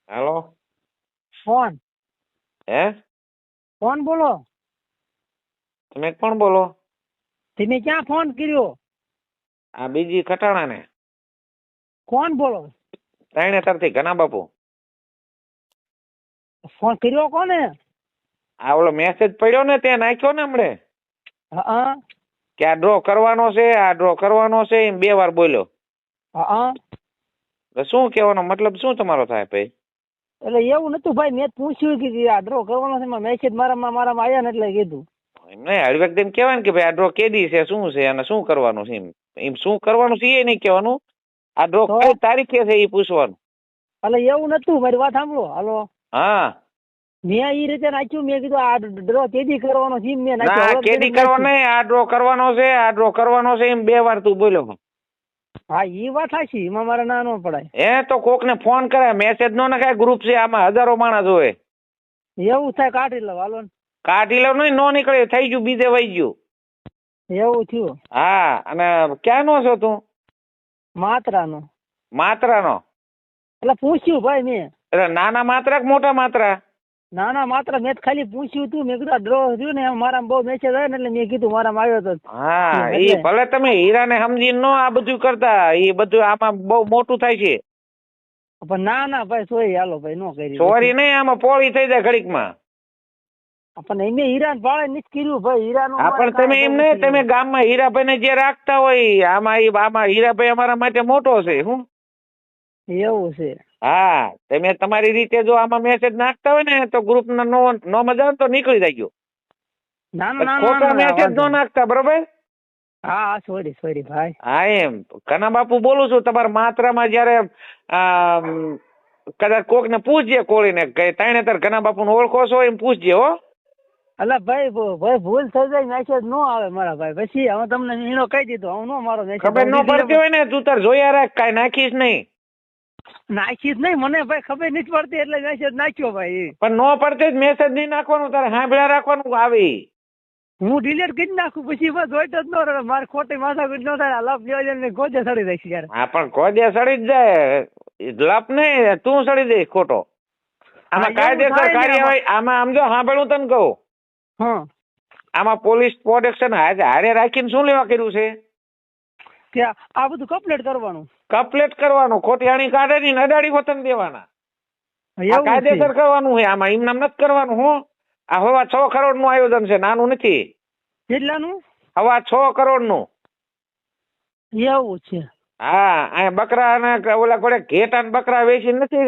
હાલો. કોણ હે? કોણ બોલો? તમે કોણ બોલો? તમે ક્યાં ફોન કર્યો? આ બીજી ખટાણા ને કોણ બોલો? ત્રણે તરથી ઘના બાપુ. ફોન કર્યો કોને? આ ઓલો મેસેજ પડ્યો ને ત્યાં નાખ્યો ને હમણે હા કે આ ડ્રો કરવાનો છે, આ ડ્રો કરવાનો છે, એમ 2 વાર બોલ્યો. હા. તો શું કહેવાનો મતલબ શું તમારો થાય ભાઈ? એટલે એવું નતું ભાઈ, મેં પૂછ્યું કે આ ડ્રો કરવાનો છે, મેસેજ મારામાં આવ્યા ને એટલે કીધું. એમ નહીં, હળવેક તેમ કહેવાય ને કે ભાઈ આ ડ્રો કેદી છે, શું છે અને શું કરવાનું છે, એમ શું કરવાનું છે એ નહીં કહેવાનું. આ ડ્રો તો? કઈ તારીખે છે એ પૂછવાનું. એટલે એવું નતું, મારી વાત સાંભળો. હાલો, હા. મેં એ રીતે નાખ્યું. મેં કીધું આ ડ્રો કેદી કરવાનો છે એમ મેં ના, નાખ્યું. કેદી કરવાનો નહીં, આ ડ્રો કરવાનો છે, આ ડ્રો કરવાનો છે, એમ 2 વાર તું બોલ્યો. હા, એ વાત સાચી, એમાં મારે ના ન પડાય. એ તો કોક ને ફોન કરે, મેસેજ નો નખાય, ગ્રુપ છે આમાં હજારો માણસ હોય. એવું થાય, કાઢી લો. હાલો ને. કાઢી લો નહીં, નો નીકળે, થઈ ગયું, બીજે વહી ગયું. એવું થયું. હા. અને ક્યાંનો છો તું? માત્રાનો. માત્રાનો? એટલે પૂછ્યું ભાઈ મેં. એટલે નાના માત્રા કે મોટા માત્રા? ના ના, માત્ર મેં ખાલી પૂછ્યું તું. મેં કીધું ડ્રો થયું ને મારામાં બહુ મેસેજ આવ્યો ને એટલે મેં કીધું મારામાં આવ્યો તો. હા, એટલે. એ ભલે તમે હીરાને સમજીને નો આ બધું કરતા, એ બધું આમાં બહુ મોટું થાય છે. પણ ના ના ભાઈ, સોરી. હાલો ભાઈ, નો કરી. સોરી નહીં, આમાં પોળી થઈ જાય ઘડીકમાં. પણ એમને હીરાન ભાળે નથી કર્યું ભાઈ. હીરાનું હા, પણ તમે એમ નહીં, તમે ગામમાં હીરાભાઈને જે રાખતા હોય, આમાં હીરાભાઈ અમારા માટે મોટો છે. શું એવું છે? હા, તમે તમારી રીતે જો આમાં મેસેજ નાખતા હોય ને તો ગ્રુપ નો મજા આવે તો નીકળી જાય ગયો. ના ના ના ખોટા ના, મેસેજ નો નાખતા, બરોબર? હા, સોરી સોરી ભાઈ. હા, એમ કના બાપુ બોલું છું. તમારા માત્રામાં જયારે કદાચ કોક ને પૂછજે, કોળીને કે તાણે તાર ઘના બાપુ ને ઓળખો છો એમ પૂછજે. હો, અલા ભાઈ, ભાઈ ભૂલ થઈ જાય, મેસેજ નો આવે મારા ભાઈ. પછી હવે તમને હીરો કહી દીધો, હું નો મારો મેસેજ ખબર ન પડતી હોય ને તું તાર જોયા રાખ, કાંઈ નાખીશ નહીં. નાખી જ નહીં, મને ભાઈ ખબર નથી પડતી એટલે મેસેજ નાખ્યો ભાઈ. પણ નો પડતી મેસેજ નહીં નાખવાનું, તારે સાંભળ્યા રાખવાનું આવી. હું ડિલીટ કરી નાખું પછી બસ જોઈતો જ ન રહે. મારે ખોટી માથાકૂટ ન થાય. લપ લેવા ને ગોજે સડી દઈશ યાર. હા, પણ કોદિયા સડી જ જાય. લપ નહીં, તું સડી દઈશ ખોટો. આમાં હા, એવું કાયદેસર થાય ને કાર્યવાહી, આમાં આમ જો સાંભળું તને કહું, હા, આમાં પોલીસ પ્રોટેક્શન હારે રાખીને શું લેવા કર્યું છે? કે આ બધું કમ્પ્લીટ કરવાનું. કમ્પ્લેટ કરવાનું, ખોટી આણી કાઢે ની અડાડી વતન દેવાના. આ એવું કાયદેસર છે? કરવાનું છે, આમાં એમ નામ નથી કરવાનું. હું આ 6.25 કરોડ નું આયોજન છે, નાનું નથી. કેટલાનું? 6.25 કરોડ નું. એવું છે? હા, અહીંયા બકરા અને ઓલા ઘોડે ઘેટા ને બકરા વેચી નથી